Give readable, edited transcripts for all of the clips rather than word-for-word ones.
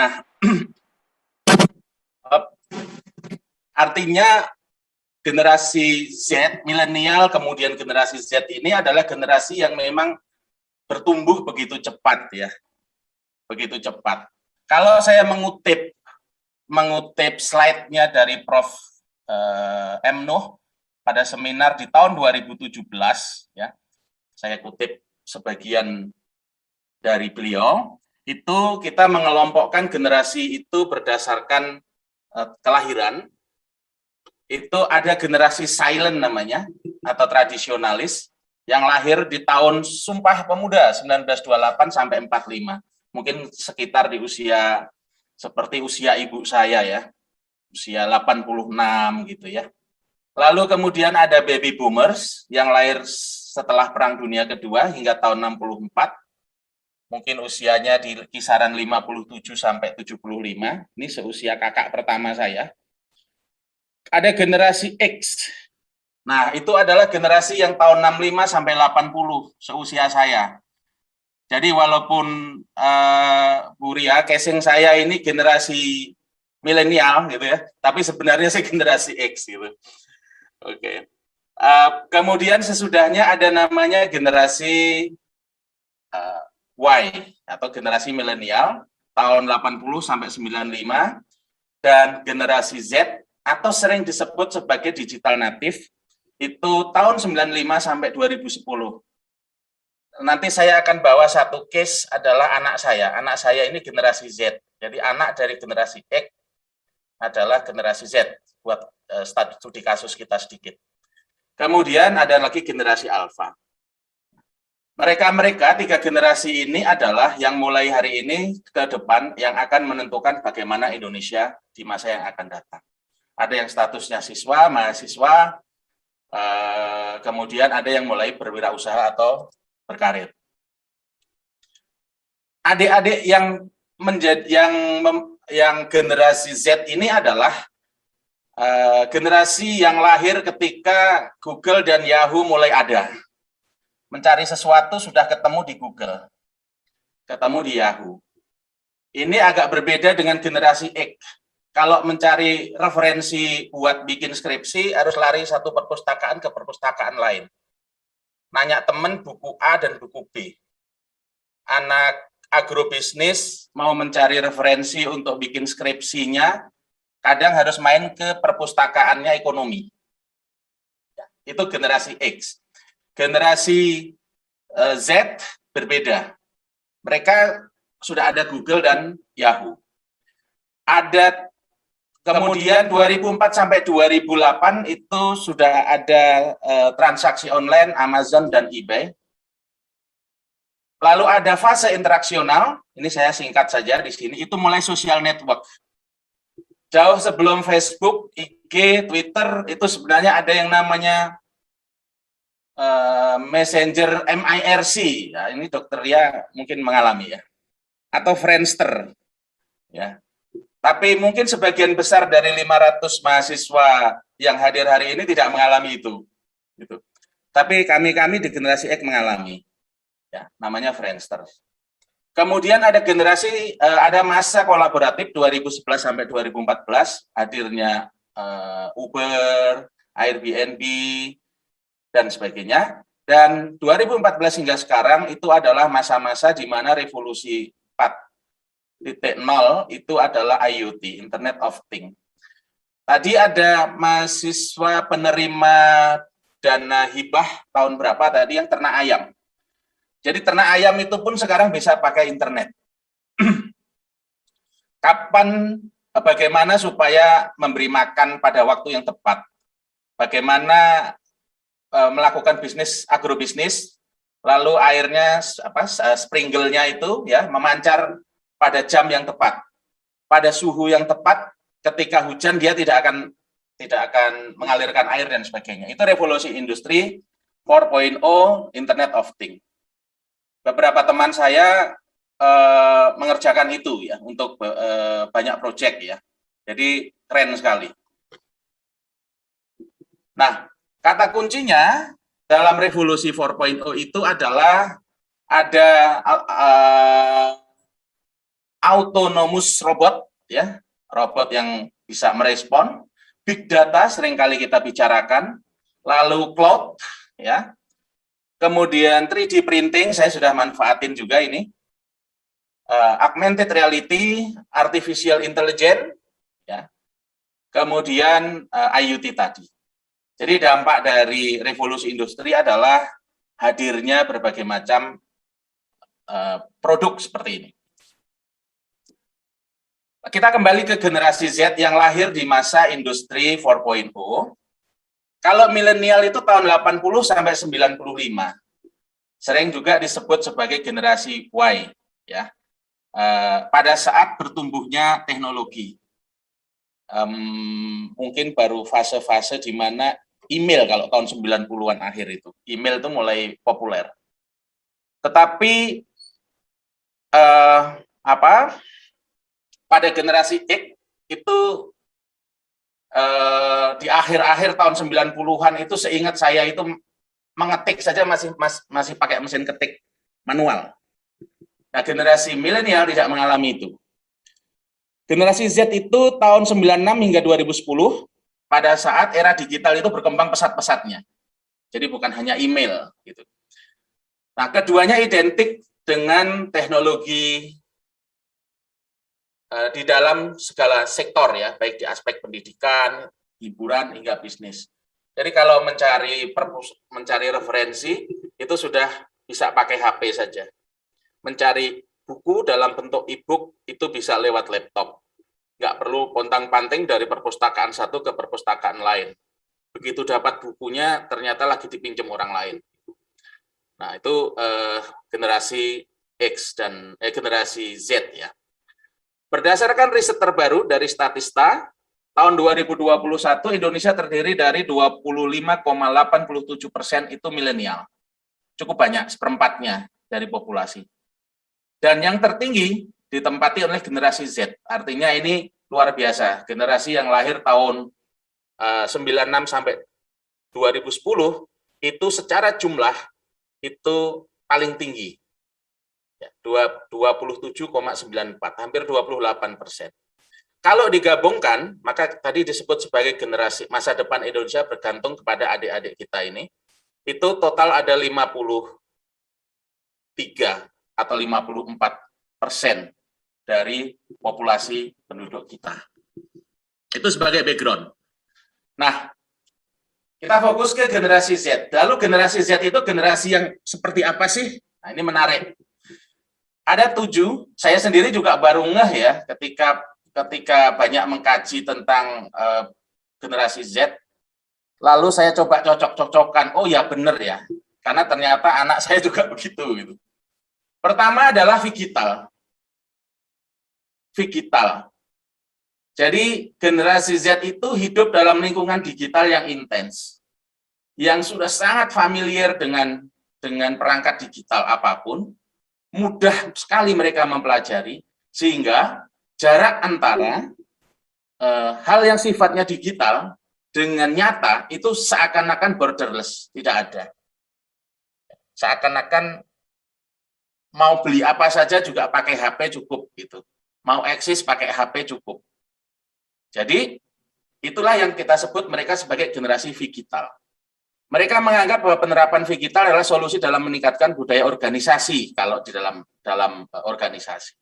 Nah, artinya generasi Z, milenial, kemudian generasi Z ini adalah generasi yang memang bertumbuh begitu cepat ya, begitu cepat. Kalau saya mengutip slide-nya dari Prof. M. Nuh pada seminar di tahun 2017, ya, saya kutip sebagian dari beliau, itu kita mengelompokkan generasi itu berdasarkan kelahiran. Itu ada generasi silent namanya, atau tradisionalis, yang lahir di tahun Sumpah Pemuda 1928 sampai 45. Mungkin sekitar di usia seperti usia ibu saya ya, usia 86 gitu ya. Lalu kemudian ada baby boomers yang lahir setelah Perang Dunia Kedua hingga tahun 64. Mungkin usianya di kisaran 57 sampai 75. Ini seusia kakak pertama saya. Ada generasi X. Nah, itu adalah generasi yang tahun 65 sampai 80, seusia saya. Jadi walaupun Bu Ria, casing saya ini generasi milenial gitu ya, tapi sebenarnya saya generasi X gitu. Oke. Kemudian sesudahnya ada namanya generasi Y atau generasi milenial tahun 80 sampai 95, dan generasi Z atau sering disebut sebagai digital native itu tahun 95 sampai 2010. Nanti saya akan bawa satu case adalah anak saya. Anak saya ini generasi Z. Jadi anak dari generasi X adalah generasi Z. Buat studi kasus kita sedikit. Kemudian ada lagi generasi Alpha. Mereka tiga generasi ini adalah yang mulai hari ini ke depan yang akan menentukan bagaimana Indonesia di masa yang akan datang. Ada yang statusnya siswa, mahasiswa, kemudian ada yang mulai berwirausaha atau berkarir. Adik-adik yang generasi Z ini adalah generasi yang lahir ketika Google dan Yahoo mulai ada. Mencari sesuatu sudah ketemu di Google, ketemu di Yahoo. Ini agak berbeda dengan generasi X. Kalau mencari referensi buat bikin skripsi, harus lari satu perpustakaan ke perpustakaan lain. Nanya temen buku A dan buku B. Anak agrobisnis mau mencari referensi untuk bikin skripsinya, kadang harus main ke perpustakaannya ekonomi. Itu generasi X. Generasi Z berbeda. Mereka sudah ada Google dan Yahoo. Ada kemudian 2004 sampai 2008 itu sudah ada transaksi online Amazon dan eBay. Lalu ada fase interaksional, ini saya singkat saja di sini, itu mulai social network. Jauh sebelum Facebook, IG, Twitter, itu sebenarnya ada yang namanya Messenger MIRC, ya, ini dokter Ria mungkin mengalami ya, atau Friendster, ya. Tapi mungkin sebagian besar dari 500 mahasiswa yang hadir hari ini tidak mengalami itu, gitu. Tapi kami di generasi X mengalami, ya, namanya Friendster. Kemudian ada generasi, ada masa kolaboratif 2011 sampai 2014, hadirnya Uber, Airbnb, dan sebagainya. Dan 2014 hingga sekarang itu adalah masa-masa di mana revolusi 4.0 itu adalah IoT, Internet of Things. Tadi ada mahasiswa penerima dana hibah tahun berapa tadi yang ternak ayam. Jadi ternak ayam itu pun sekarang bisa pakai internet. Bagaimana supaya memberi makan pada waktu yang tepat? Bagaimana melakukan bisnis agrobisnis, lalu airnya springle-nya itu ya memancar pada jam yang tepat, pada suhu yang tepat. Ketika hujan dia tidak akan mengalirkan air dan sebagainya. Itu revolusi industri 4.0, Internet of Things. Beberapa teman saya mengerjakan itu ya untuk banyak proyek ya. Jadi keren sekali. Nah, kata kuncinya dalam revolusi 4.0 itu adalah ada autonomous robot, ya, robot yang bisa merespon, big data seringkali kita bicarakan, lalu cloud, ya, kemudian 3D printing, saya sudah manfaatin juga ini, augmented reality, artificial intelligence, ya, kemudian IoT tadi. Jadi dampak dari revolusi industri adalah hadirnya berbagai macam produk seperti ini. Kita kembali ke generasi Z yang lahir di masa industri 4.0. Kalau milenial itu tahun 80 sampai 95. Sering juga disebut sebagai generasi Y, ya. Pada saat bertumbuhnya teknologi. Mungkin baru fase-fase di mana email kalau tahun 90-an akhir itu. Email itu mulai populer. Tetapi pada generasi X itu di akhir-akhir tahun 90-an itu seingat saya itu mengetik saja masih pakai mesin ketik manual. Nah, generasi milenial tidak mengalami itu. Generasi Z itu tahun 96 hingga 2010 pada saat era digital itu berkembang pesat-pesatnya. Jadi bukan hanya email gitu. Nah, keduanya identik dengan teknologi di dalam segala sektor ya, baik di aspek pendidikan, hiburan hingga bisnis. Jadi kalau mencari referensi itu sudah bisa pakai HP saja. Mencari buku dalam bentuk e-book itu bisa lewat laptop. Nggak perlu pontang-panting dari perpustakaan satu ke perpustakaan lain. Begitu dapat bukunya, ternyata lagi dipinjam orang lain. Nah, itu generasi X dan generasi Z ya. Berdasarkan riset terbaru dari Statista, tahun 2021 Indonesia terdiri dari 25,87% itu milenial. Cukup banyak, seperempatnya dari populasi. Dan yang tertinggi ditempati oleh generasi Z. Artinya ini luar biasa. Generasi yang lahir tahun 96 sampai 2010 itu secara jumlah itu paling tinggi. 27,94, hampir 28%. Kalau digabungkan, maka tadi disebut sebagai generasi masa depan Indonesia bergantung kepada adik-adik kita ini, itu total ada 53 atau 54% dari populasi penduduk kita. Itu sebagai background. Nah, kita fokus ke generasi Z. Lalu generasi Z itu generasi yang seperti apa sih? Nah, ini menarik. Ada 7, saya sendiri juga baru ngeh ya ketika banyak mengkaji tentang generasi Z, lalu saya coba cocok-cocokkan, oh ya benar ya, karena ternyata anak saya juga begitu gitu. Pertama adalah digital. Jadi generasi Z itu hidup dalam lingkungan digital yang intens, yang sudah sangat familiar dengan perangkat digital apapun, mudah sekali mereka mempelajari, sehingga jarak antara hal yang sifatnya digital dengan nyata itu seakan-akan borderless, tidak ada. Seakan-akan mau beli apa saja juga pakai HP cukup gitu. Mau eksis pakai HP cukup. Jadi itulah yang kita sebut mereka sebagai generasi digital. Mereka menganggap bahwa penerapan digital adalah solusi dalam meningkatkan budaya organisasi kalau di dalam organisasi.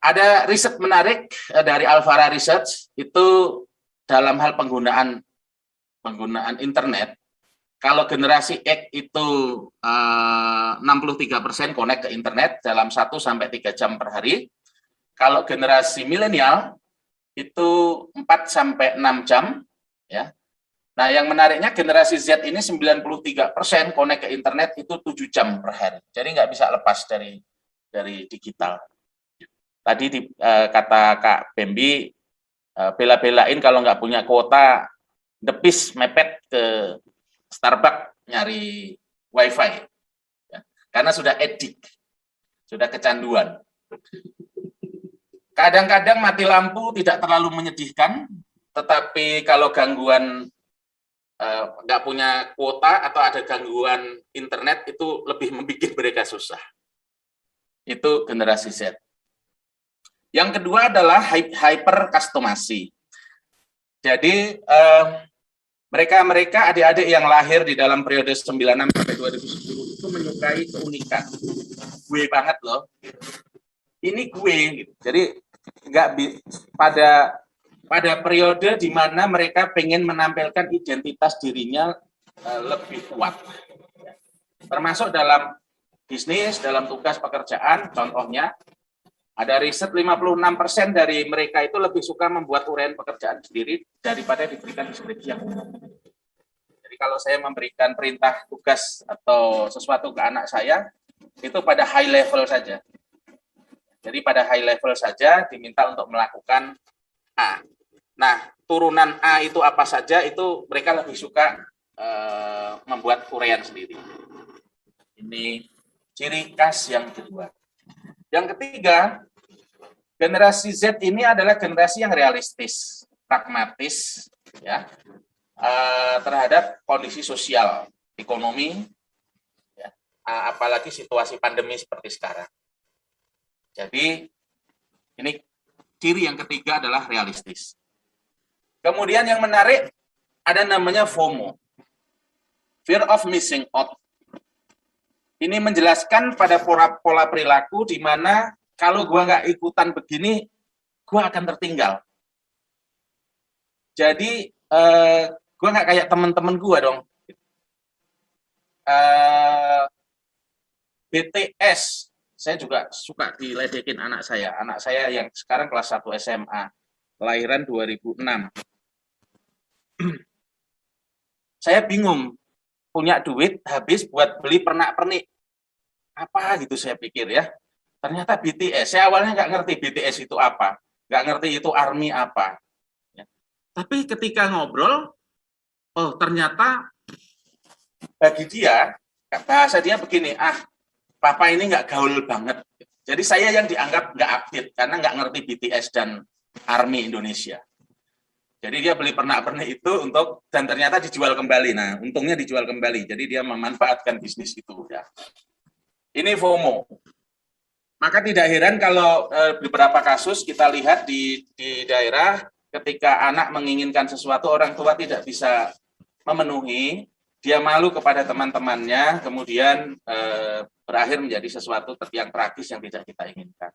Ada riset menarik dari Alvara Research itu dalam hal penggunaan internet. Kalau generasi X itu 63% connect ke internet dalam 1-3 jam per hari. Kalau generasi milenial itu 4-6 jam ya. Nah, yang menariknya generasi Z ini 93% connect ke internet itu 7 jam per hari. Jadi nggak bisa lepas dari digital. Tadi kata Kak Bembi, bela-belain kalau nggak punya kuota, depis mepet ke Starbucks nyari wifi. Ya, karena sudah edik, sudah kecanduan. Kadang-kadang mati lampu tidak terlalu menyedihkan, tetapi kalau gangguan nggak punya kuota atau ada gangguan internet itu lebih membuat mereka susah. Itu generasi Z. Yang kedua adalah hyper customasi. Jadi mereka adik-adik yang lahir di dalam periode 96 sampai 2010 itu menyukai keunikan. Gue banget loh. Ini gue gitu. Jadi pada periode di mana mereka pengen menampilkan identitas dirinya lebih kuat. Termasuk dalam bisnis, dalam tugas pekerjaan, contohnya ada riset 56% dari mereka itu lebih suka membuat uraian pekerjaan sendiri daripada diberikan deskripsi yang umum. Jadi kalau saya memberikan perintah tugas atau sesuatu ke anak saya, itu pada high level saja. Jadi pada high level saja diminta untuk melakukan A. Nah, turunan A itu apa saja, itu mereka lebih suka membuat uraian sendiri. Ini ciri khas yang kedua. Yang ketiga, generasi Z ini adalah generasi yang realistis, pragmatis, ya, terhadap kondisi sosial, ekonomi, ya, apalagi situasi pandemi seperti sekarang. Jadi ini ciri yang ketiga adalah realistis. Kemudian yang menarik ada namanya FOMO, fear of missing out. Ini menjelaskan pada pola perilaku di mana kalau gua nggak ikutan begini, gua akan tertinggal. Jadi gua nggak kayak teman-teman gua dong. BTS, saya juga suka diledekin anak saya. Anak saya yang sekarang kelas 1 SMA, kelahiran 2006. Saya bingung, punya duit habis buat beli pernak-pernik. Apa gitu saya pikir ya. Ternyata BTS, saya awalnya nggak ngerti BTS itu apa. Nggak ngerti itu ARMY apa. Ya. Tapi ketika ngobrol, oh ternyata bagi dia, bahasa dia begini, papa ini nggak gaul banget. Jadi saya yang dianggap nggak update, karena nggak ngerti BTS dan ARMY Indonesia. Jadi dia beli pernak-pernik itu dan ternyata dijual kembali. Nah, untungnya dijual kembali. Jadi dia memanfaatkan bisnis itu. Ya. Ini FOMO. Maka tidak heran kalau beberapa kasus kita lihat di daerah ketika anak menginginkan sesuatu, orang tua tidak bisa memenuhi, dia malu kepada teman-temannya, kemudian berakhir menjadi sesuatu yang tragis yang tidak kita inginkan.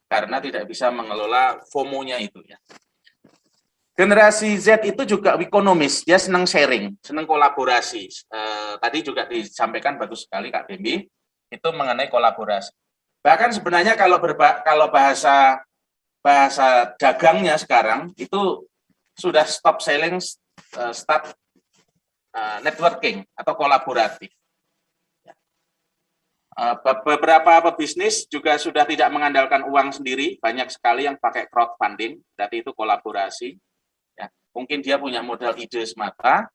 Karena tidak bisa mengelola FOMO-nya itu ya. Generasi Z itu juga ekonomis, dia senang sharing, senang kolaborasi. Tadi juga disampaikan bagus sekali Kak Bimbi, itu mengenai kolaborasi. Bahkan sebenarnya kalau bahasa dagangnya sekarang itu sudah stop selling, start networking atau kolaboratif. Beberapa pebisnis juga sudah tidak mengandalkan uang sendiri, banyak sekali yang pakai crowdfunding, berarti itu kolaborasi. Ya, mungkin dia punya modal ide semata,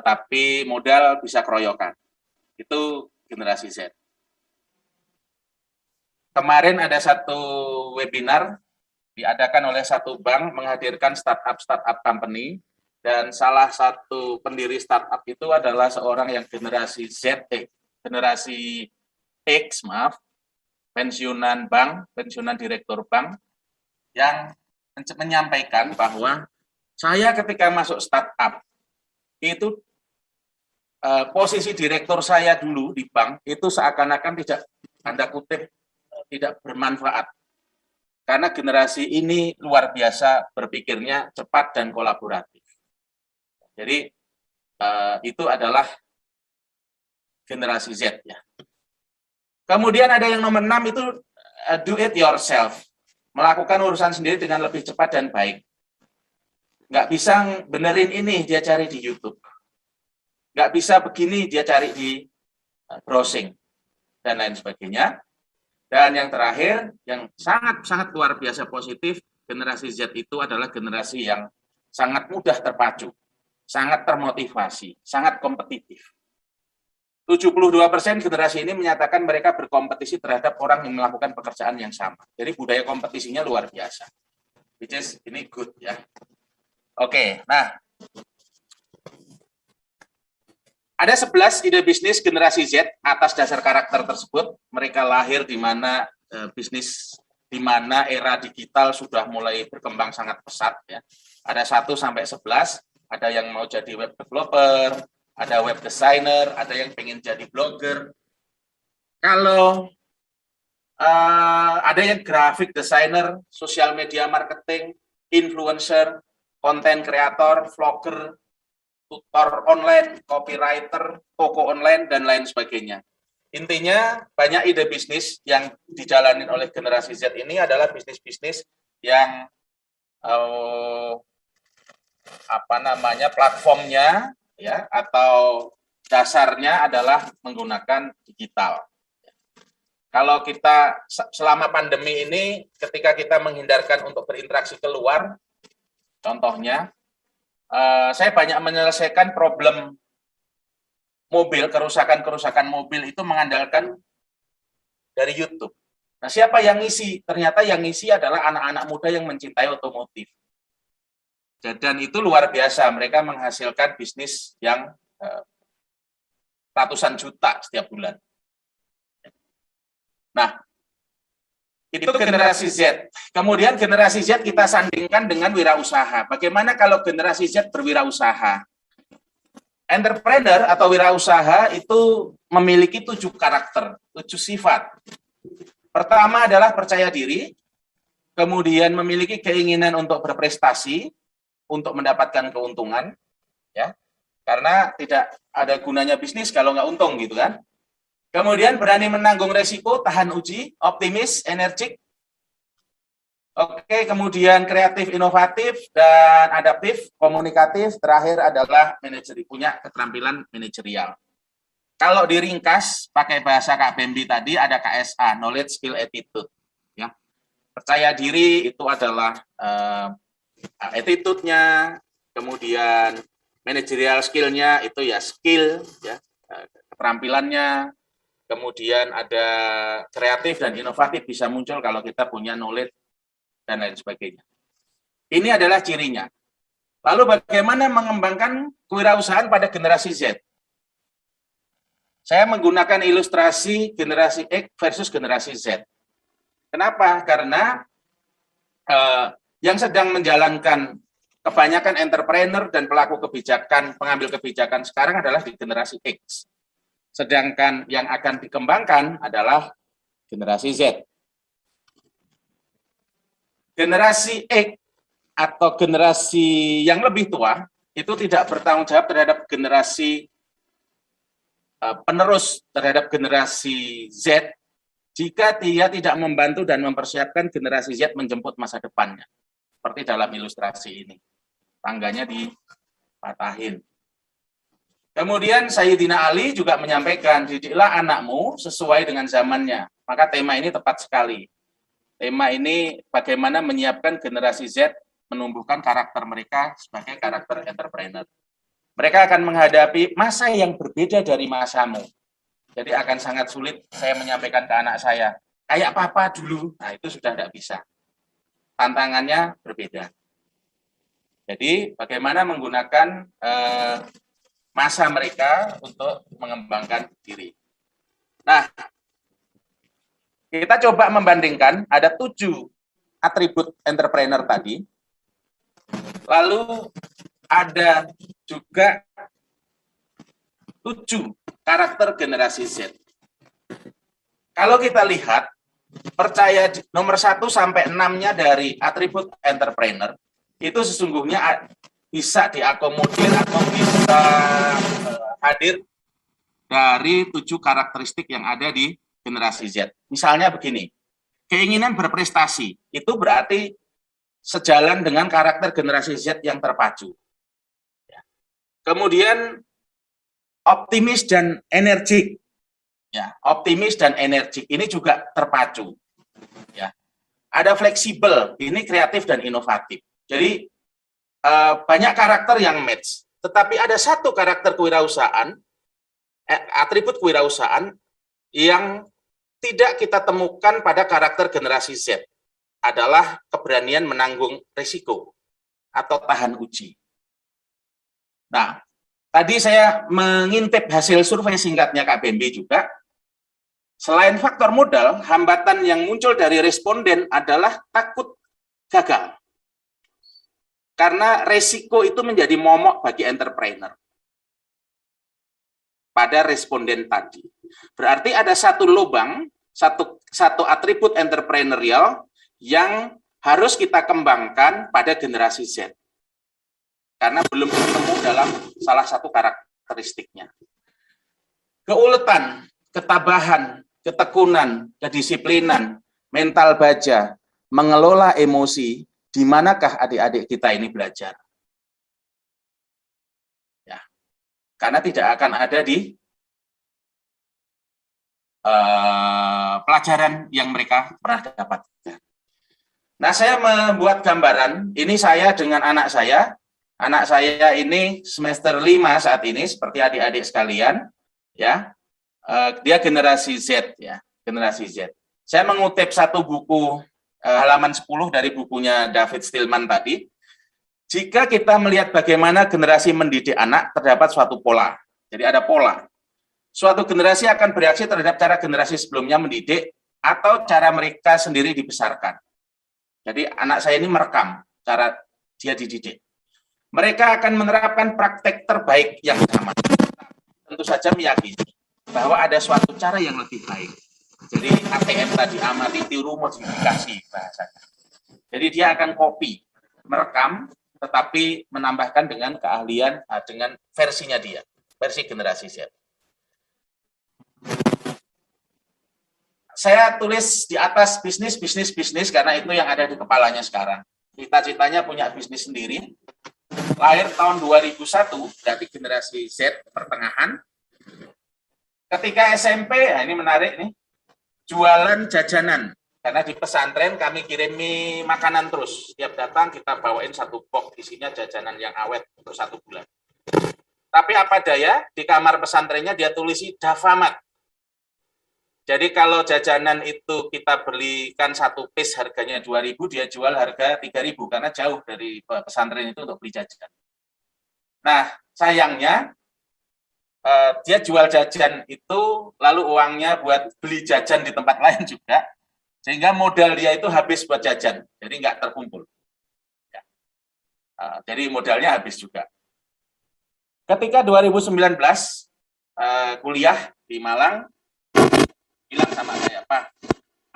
tapi modal bisa keroyokan. Itu generasi Z. Kemarin ada satu webinar diadakan oleh satu bank menghadirkan startup company, dan salah satu pendiri startup itu adalah seorang yang generasi Z, generasi X, pensiunan bank, pensiunan direktur bank, yang menyampaikan bahwa saya ketika masuk startup itu posisi direktur saya dulu di bank itu seakan-akan tidak, tanda kutip, tidak bermanfaat. Karena generasi ini luar biasa berpikirnya cepat dan kolaboratif. Jadi itu adalah generasi Z ya. Kemudian ada yang nomor 6 itu do it yourself. Melakukan urusan sendiri dengan lebih cepat dan baik. Nggak bisa benerin ini, dia cari di YouTube. Nggak bisa begini, dia cari di browsing, dan lain sebagainya. Dan yang terakhir, yang sangat-sangat luar biasa positif, generasi Z itu adalah generasi yang sangat mudah terpacu, sangat termotivasi, sangat kompetitif. 72% generasi ini menyatakan mereka berkompetisi terhadap orang yang melakukan pekerjaan yang sama. Jadi budaya kompetisinya luar biasa. Which is, ini good ya. Oke, nah. Ada 11 ide bisnis generasi Z atas dasar karakter tersebut. Mereka lahir di mana bisnis di mana era digital sudah mulai berkembang sangat pesat ya. Ada 1 sampai 11, ada yang mau jadi web developer, ada web designer, ada yang pengen jadi blogger. Kalau ada yang graphic designer, social media marketing, influencer, content creator, vlogger, tutor online, copywriter, toko online, dan lain sebagainya. Intinya, banyak ide bisnis yang dijalani oleh generasi Z ini adalah bisnis-bisnis yang platformnya ya atau dasarnya adalah menggunakan digital. Kalau kita selama pandemi ini, ketika kita menghindarkan untuk berinteraksi keluar, contohnya, saya banyak menyelesaikan problem mobil, kerusakan mobil itu mengandalkan dari YouTube. Nah, siapa yang ngisi? Ternyata yang ngisi adalah anak-anak muda yang mencintai otomotif. Dan itu luar biasa, mereka menghasilkan bisnis yang ratusan juta setiap bulan. Nah, itu generasi Z. Kemudian generasi Z kita sandingkan dengan wirausaha. Bagaimana kalau generasi Z berwirausaha? Entrepreneur atau wirausaha itu memiliki 7 karakter, 7 sifat. Pertama adalah percaya diri, kemudian memiliki keinginan untuk berprestasi, untuk mendapatkan keuntungan, ya, karena tidak ada gunanya bisnis kalau nggak untung gitu kan. Kemudian berani menanggung resiko, tahan uji, optimis, energik. Oke, kemudian kreatif, inovatif, dan adaptif, komunikatif. Terakhir adalah punya keterampilan manajerial. Kalau diringkas pakai bahasa Kak Bambi tadi ada KSA, knowledge, skill, attitude. Ya, percaya diri itu adalah attitude-nya, kemudian managerial skill-nya itu ya skill, ya keterampilannya. Kemudian ada kreatif dan inovatif bisa muncul kalau kita punya knowledge dan lain sebagainya. Ini adalah cirinya. Lalu bagaimana mengembangkan kewirausahaan pada generasi Z? Saya menggunakan ilustrasi generasi X versus generasi Z. Kenapa? Karena yang sedang menjalankan kebanyakan entrepreneur dan pelaku kebijakan, pengambil kebijakan sekarang adalah di generasi X. Sedangkan yang akan dikembangkan adalah generasi Z. Generasi X atau generasi yang lebih tua itu tidak bertanggung jawab terhadap generasi penerus terhadap generasi Z jika dia tidak membantu dan mempersiapkan generasi Z menjemput masa depannya. Seperti dalam ilustrasi ini. Tangganya dipatahin. Kemudian Sayyidina Ali juga menyampaikan, didiklah anakmu sesuai dengan zamannya. Maka tema ini tepat sekali. Tema ini bagaimana menyiapkan generasi Z menumbuhkan karakter mereka sebagai karakter entrepreneur. Mereka akan menghadapi masa yang berbeda dari masamu. Jadi akan sangat sulit saya menyampaikan ke anak saya, kayak papa dulu. Nah, itu sudah tidak bisa. Tantangannya berbeda. Jadi bagaimana menggunakan masa mereka untuk mengembangkan diri. Nah, kita coba membandingkan, ada 7 atribut entrepreneur tadi, lalu ada juga 7 karakter generasi Z. Kalau kita lihat, percaya nomor 1 sampai 6-nya dari atribut entrepreneur, itu sesungguhnya bisa diakomodir atau bisa hadir dari 7 karakteristik yang ada di generasi Z. Misalnya begini, keinginan berprestasi, itu berarti sejalan dengan karakter generasi Z yang terpacu. Kemudian optimis dan energik, ya, optimis dan energik ini juga terpacu. Ya, ada fleksibel, ini kreatif dan inovatif. Jadi banyak karakter yang match, tetapi ada satu karakter kewirausahaan, atribut kewirausahaan yang tidak kita temukan pada karakter generasi Z, adalah keberanian menanggung risiko atau tahan uji. Nah, Tadi saya mengintip hasil survei singkatnya KBMB juga. Selain faktor modal, hambatan yang muncul dari responden adalah takut gagal. Karena resiko itu menjadi momok bagi entrepreneur. Pada responden tadi. Berarti ada satu lubang, satu atribut entrepreneurial yang harus kita kembangkan pada generasi Z. Karena belum ketemu dalam salah satu karakteristiknya. Keuletan, ketabahan, ketekunan, kedisiplinan, mental baja, mengelola emosi, di manakah adik-adik kita ini belajar? Ya, karena tidak akan ada di pelajaran yang mereka pernah dapatkan. Nah, saya membuat gambaran, ini saya dengan anak saya ini semester 5 saat ini, seperti adik-adik sekalian, ya, dia generasi Z, ya, generasi Z. Saya mengutip satu buku, halaman 10 dari bukunya David Stillman tadi. Jika kita melihat bagaimana generasi mendidik anak, terdapat suatu pola. Jadi ada pola. Suatu generasi akan bereaksi terhadap cara generasi sebelumnya mendidik atau cara mereka sendiri dibesarkan. Jadi anak saya ini merekam cara dia dididik. Mereka akan menerapkan praktek terbaik yang sama. Tentu saja meyakini bahwa ada suatu cara yang lebih baik. Jadi ATM tadi, amati, tiru, modifikasi bahasanya. Jadi dia akan copy, merekam, tetapi menambahkan dengan keahlian, dengan versinya dia, versi generasi Z. Saya tulis di atas bisnis karena itu yang ada di kepalanya sekarang. Cita-citanya punya bisnis sendiri. Lahir tahun 2001, berarti generasi Z pertengahan. Ketika SMP, nah ini menarik nih, jualan jajanan. Karena di pesantren kami kirimi makanan terus. Setiap datang kita bawain satu box, isinya jajanan yang awet untuk 1 bulan. Tapi apa daya, di kamar pesantrennya dia tulisi Dafamat. Jadi kalau jajanan itu kita belikan satu piece harganya 2.000, dia jual harga 3.000 karena jauh dari pesantren itu untuk beli jajan. Nah, sayangnya dia jual jajan itu lalu uangnya buat beli jajan di tempat lain juga, sehingga modal dia itu habis buat jajan, jadi nggak terkumpul. Ya. Jadi modalnya habis juga. Ketika 2019 kuliah di Malang, bilang sama saya, Pak,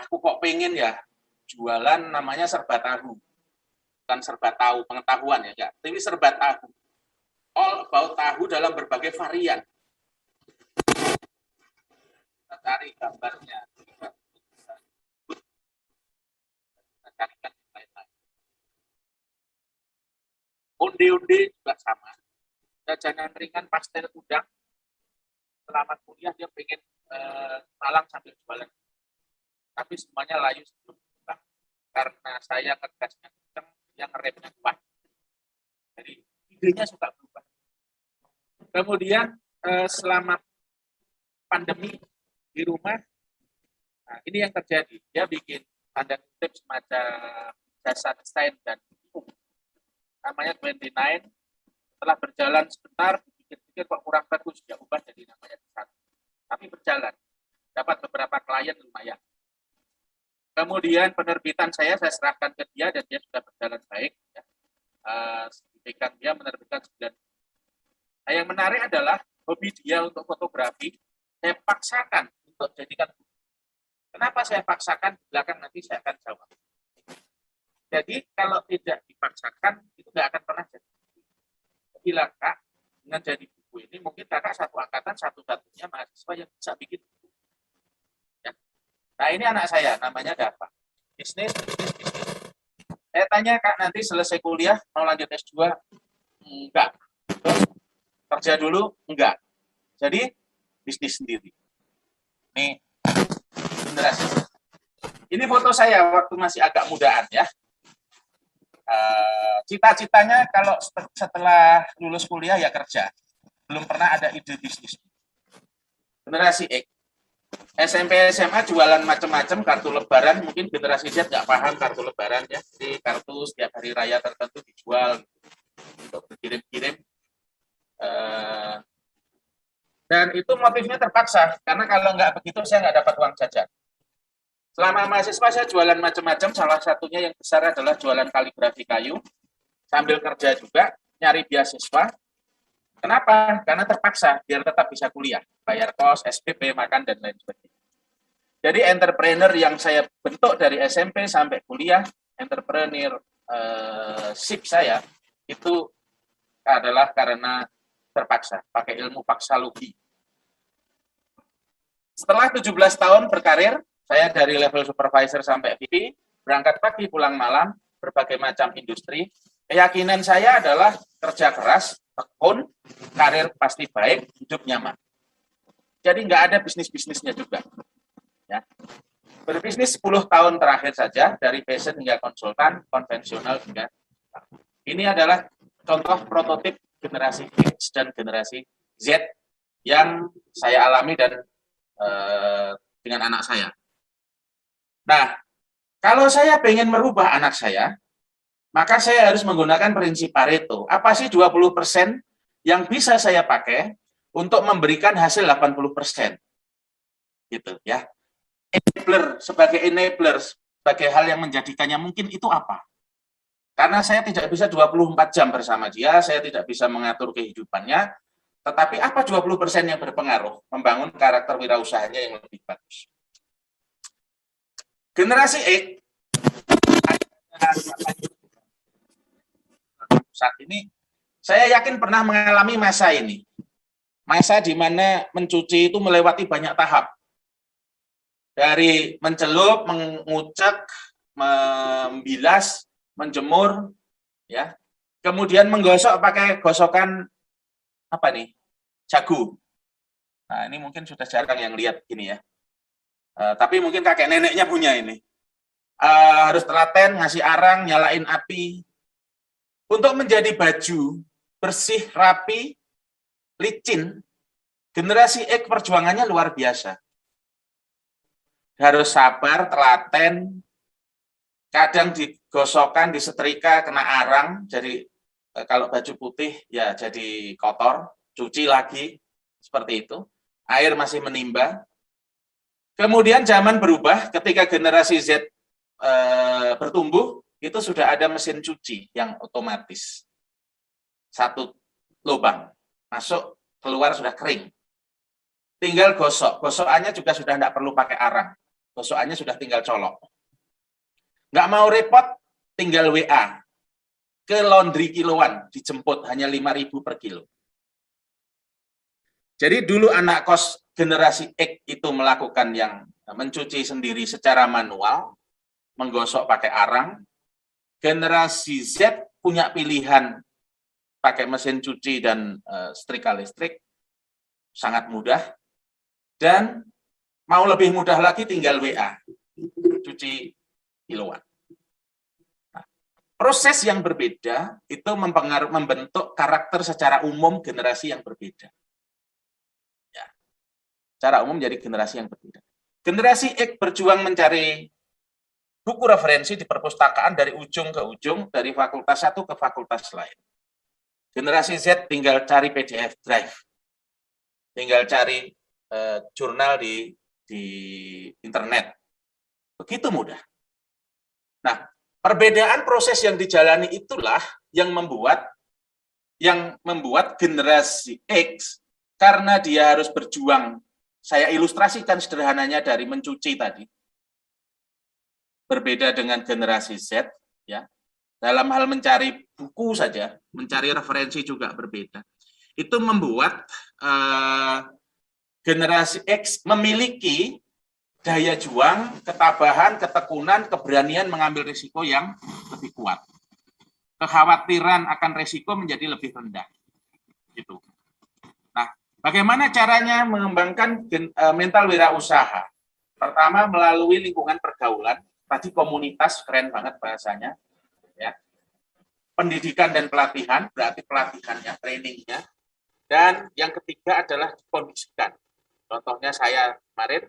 aku kok pengen ya jualan namanya serba tahu. Bukan serba tahu, pengetahuan ya, enggak. Tapi serba tahu. All about tahu dalam berbagai varian. Kita cari gambarnya. Kita carikan lain-lain. Onde-onde juga sama. Jajanan ringan pastel udang. Selamat kuliah dia pengen malang sambil jualan, tapi semuanya layu sebelum buka karena saya ngegasnya kenceng, yang remnya kuat, jadi idenya suka berubah. Kemudian selama pandemi di rumah, nah ini yang terjadi, dia bikin tanda kutip semacam jasa desain dan namanya 29. Setelah berjalan sebentar, pikir-pikir kok kurang bagus, dia ubah jadi namanya desain. Tapi berjalan, dapat beberapa klien lumayan. Kemudian penerbitan saya serahkan ke dia dan dia sudah berjalan baik. Ya. Signifikan dia menerbitkan 9. Nah, yang menarik adalah hobi dia untuk fotografi, saya paksakan untuk jadikan buku. Kenapa saya paksakan? Di belakang nanti saya akan jawab. Jadi kalau tidak dipaksakan, itu nggak akan pernah jadi. Bila Kak, dengan jadi buku ini, mungkin kakak satu angkatan satu-satunya mahasiswa yang bisa bikin buku. Ya. Nah ini anak saya, namanya Dava. Bisnis. Saya tanya, Kak, nanti selesai kuliah, mau lanjut S2? Enggak. Terus, kerja dulu? Enggak. Jadi, bisnis sendiri. Ini generasi. Ini foto saya waktu masih agak mudaan ya. Cita-citanya kalau setelah lulus kuliah ya kerja. Belum pernah ada ide bisnis. Generasi X. SMP SMA jualan macam-macam kartu lebaran, mungkin generasi Z nggak paham kartu lebaran ya. Jadi kartu setiap hari raya tertentu dijual untuk berkirim-kirim. Dan itu motifnya terpaksa, karena kalau nggak begitu saya nggak dapat uang jajan. Selama mahasiswa saya jualan macam-macam, salah satunya yang besar adalah jualan kaligrafi kayu, sambil kerja juga, nyari beasiswa. Kenapa? Karena terpaksa, biar tetap bisa kuliah, bayar kos, SPP, makan, dan lain sebagainya. Jadi entrepreneur yang saya bentuk dari SMP sampai kuliah, entrepreneurship saya, itu adalah karena terpaksa, pakai ilmu paksalogi. Setelah 17 tahun berkarir, saya dari level supervisor sampai VP, berangkat pagi pulang malam, berbagai macam industri. Keyakinan saya adalah kerja keras, tekun, karir pasti baik, hidup nyaman. Jadi nggak ada bisnis-bisnisnya juga. Ya. Berbisnis 10 tahun terakhir saja, dari passion hingga konsultan, konvensional hingga. Ini adalah contoh prototip generasi X dan generasi Z yang saya alami dan dengan anak saya. Nah, kalau saya pengen merubah anak saya, maka saya harus menggunakan prinsip Pareto. Apa sih 20% yang bisa saya pakai untuk memberikan hasil 80%? Gitu ya. Enabler, sebagai hal yang menjadikannya mungkin itu apa? Karena saya tidak bisa 24 jam bersama dia, saya tidak bisa mengatur kehidupannya, tetapi apa 20% yang berpengaruh membangun karakter wirausahanya yang lebih bagus. Generasi X saat ini saya yakin pernah mengalami masa ini. Masa di mana mencuci itu melewati banyak tahap. Dari mencelup, mengucek, membilas, menjemur, ya. Kemudian menggosok pakai gosokan apa nih? Jagung. Nah, ini mungkin sudah jarang yang lihat gini ya. Tapi mungkin kakek neneknya punya ini. Harus telaten, ngasih arang, nyalain api. Untuk menjadi baju bersih, rapi, licin, generasi X perjuangannya luar biasa. Harus sabar, telaten, kadang digosokkan, disetrika, kena arang, jadi kalau baju putih ya jadi kotor, cuci lagi, seperti itu. Air masih menimba. Kemudian zaman berubah, ketika generasi Z bertumbuh, itu sudah ada mesin cuci yang otomatis. Satu lubang, masuk, keluar sudah kering. Tinggal gosok, gosokannya juga sudah tidak perlu pakai arang. Gosokannya sudah tinggal colok. Nggak mau repot, tinggal WA. Ke laundry kiloan, dijemput hanya 5.000 per kilo. Jadi dulu anak kos generasi X itu melakukan yang mencuci sendiri secara manual, menggosok pakai arang. Generasi Z punya pilihan pakai mesin cuci dan setrika listrik, sangat mudah. Dan mau lebih mudah lagi tinggal WA, cuci kiloan. Nah, proses yang berbeda itu membentuk karakter secara umum generasi yang berbeda. Ya. Secara umum jadi generasi yang berbeda. Generasi X berjuang mencari buku referensi di perpustakaan dari ujung ke ujung, dari fakultas satu ke fakultas lain. Generasi Z tinggal cari PDF drive, tinggal cari jurnal di internet. Begitu mudah. Nah, perbedaan proses yang dijalani itulah yang membuat generasi X, karena dia harus berjuang. Saya ilustrasikan sederhananya dari mencuci tadi. Berbeda dengan generasi Z, ya. Dalam hal mencari buku saja, mencari referensi juga berbeda. Itu membuat generasi X memiliki daya juang, ketabahan, ketekunan, keberanian mengambil risiko yang lebih kuat. Kekhawatiran akan risiko menjadi lebih rendah. Gitu. Nah, bagaimana caranya mengembangkan mental wirausaha? Pertama, melalui lingkungan pergaulan. Tadi komunitas, keren banget bahasanya. Ya. Pendidikan dan pelatihan, berarti pelatihannya, trainingnya. Dan yang ketiga adalah dikondisikan. Contohnya saya kemarin,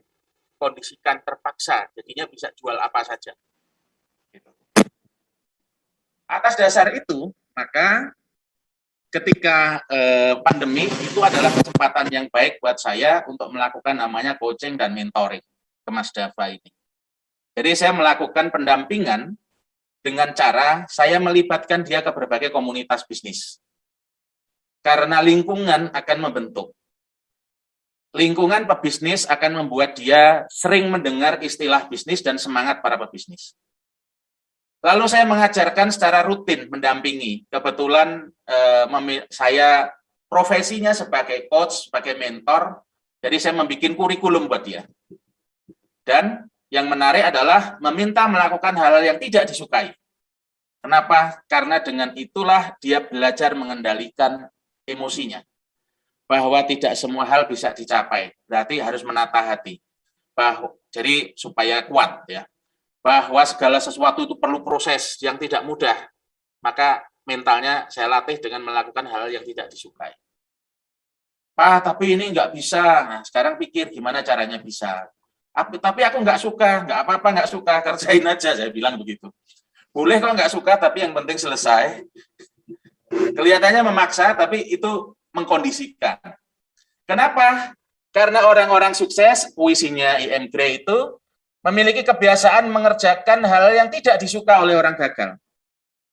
kondisikan terpaksa, jadinya bisa jual apa saja. Atas dasar itu, maka ketika pandemi itu adalah kesempatan yang baik buat saya untuk melakukan namanya coaching dan mentoring ke Mas Dava ini. Jadi saya melakukan pendampingan dengan cara saya melibatkan dia ke berbagai komunitas bisnis. Karena lingkungan akan membentuk. Lingkungan pebisnis akan membuat dia sering mendengar istilah bisnis dan semangat para pebisnis. Lalu saya mengajarkan secara rutin, mendampingi. Kebetulan saya profesinya sebagai coach, sebagai mentor, jadi saya membuat kurikulum buat dia. Dan yang menarik adalah meminta melakukan hal yang tidak disukai. Kenapa? Karena dengan itulah dia belajar mengendalikan emosinya. Bahwa tidak semua hal bisa dicapai, berarti harus menata hati. Jadi supaya kuat ya. Bahwa segala sesuatu itu perlu proses yang tidak mudah, maka mentalnya saya latih dengan melakukan hal yang tidak disukai. Pak, tapi ini nggak bisa. Nah, sekarang pikir gimana caranya bisa. Tapi aku nggak suka, nggak apa-apa nggak suka, kerjain aja, saya bilang begitu. Boleh kok nggak suka, tapi yang penting selesai. Kelihatannya memaksa, tapi itu mengkondisikan. Kenapa? Karena orang-orang sukses, puisinya I.M. Gray itu, memiliki kebiasaan mengerjakan hal yang tidak disuka oleh orang gagal.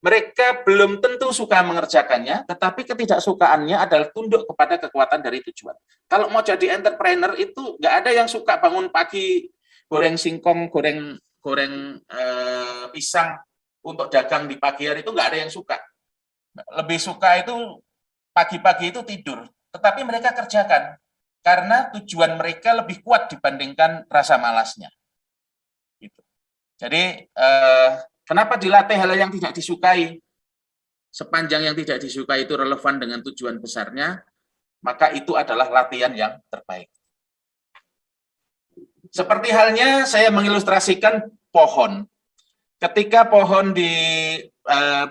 Mereka belum tentu suka mengerjakannya, tetapi ketidaksukaannya adalah tunduk kepada kekuatan dari tujuan. Kalau mau jadi entrepreneur itu nggak ada yang suka bangun pagi goreng singkong, goreng pisang untuk dagang di pagi hari, itu nggak ada yang suka. Lebih suka itu pagi-pagi itu tidur, tetapi mereka kerjakan karena tujuan mereka lebih kuat dibandingkan rasa malasnya. Gitu. Jadi kenapa dilatih hal yang tidak disukai? Sepanjang yang tidak disukai itu relevan dengan tujuan besarnya, maka itu adalah latihan yang terbaik. Seperti halnya saya mengilustrasikan pohon. Ketika pohon di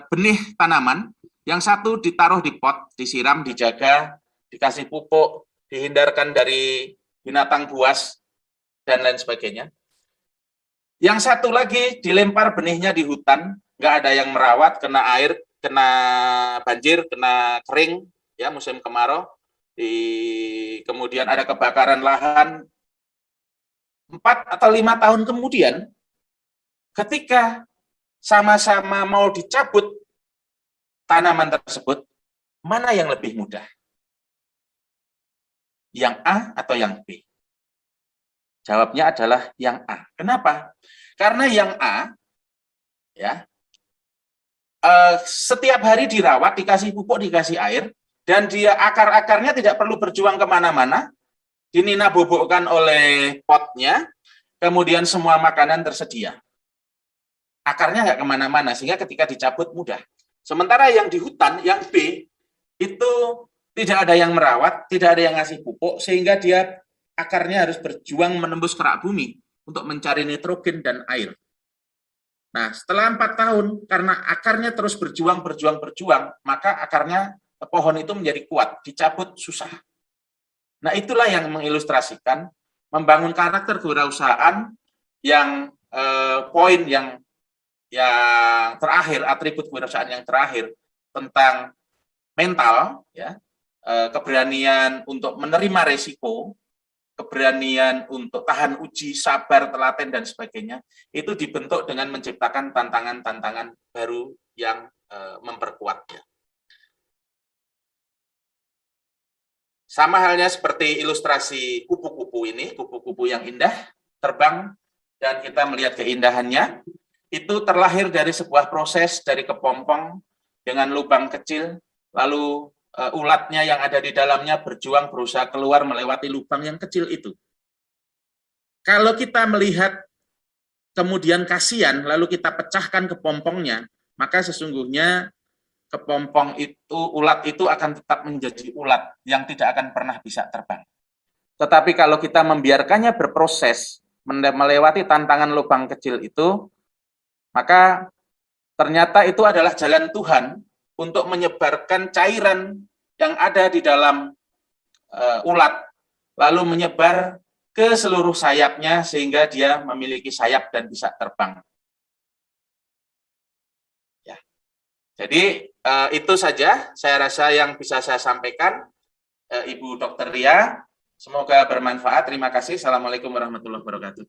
benih tanaman, yang satu ditaruh di pot, disiram, dijaga, dikasih pupuk, dihindarkan dari binatang buas, dan lain sebagainya. Yang satu lagi dilempar benihnya di hutan, nggak ada yang merawat, kena air, kena banjir, kena kering, ya musim kemarau. Kemudian ada kebakaran lahan. 4 atau 5 tahun kemudian, ketika sama-sama mau dicabut tanaman tersebut, mana yang lebih mudah? Yang A atau yang B? Jawabnya adalah yang A. Kenapa? Karena yang A, ya, setiap hari dirawat, dikasih pupuk, dikasih air, dan dia akar-akarnya tidak perlu berjuang kemana-mana, dinina bobokkan oleh potnya, kemudian semua makanan tersedia. Akarnya nggak kemana-mana, sehingga ketika dicabut mudah. Sementara yang di hutan, yang B, itu tidak ada yang merawat, tidak ada yang ngasih pupuk, sehingga dia akarnya harus berjuang menembus kerak bumi untuk mencari nitrogen dan air. Nah, setelah 4 tahun, karena akarnya terus berjuang, maka akarnya pohon itu menjadi kuat, dicabut susah. Nah, itulah yang mengilustrasikan membangun karakter kewirausahaan yang poin yang terakhir, atribut kewirausahaan yang terakhir tentang mental, ya, keberanian untuk menerima resiko, keberanian untuk tahan uji, sabar, telaten, dan sebagainya, itu dibentuk dengan menciptakan tantangan-tantangan baru yang memperkuatnya. Sama halnya seperti ilustrasi kupu-kupu ini, kupu-kupu yang indah, terbang, dan kita melihat keindahannya, itu terlahir dari sebuah proses dari kepompong dengan lubang kecil, lalu ulatnya yang ada di dalamnya berjuang berusaha keluar melewati lubang yang kecil itu. Kalau kita melihat kemudian kasihan, lalu kita pecahkan kepompongnya, maka sesungguhnya kepompong itu, ulat itu akan tetap menjadi ulat yang tidak akan pernah bisa terbang. Tetapi kalau kita membiarkannya berproses, melewati tantangan lubang kecil itu, maka ternyata itu adalah jalan Tuhan untuk menyebarkan cairan yang ada di dalam ulat, lalu menyebar ke seluruh sayapnya sehingga dia memiliki sayap dan bisa terbang. Ya. Jadi itu saja saya rasa yang bisa saya sampaikan, Ibu Dr. Ria. Semoga bermanfaat. Terima kasih. Assalamualaikum warahmatullahi wabarakatuh.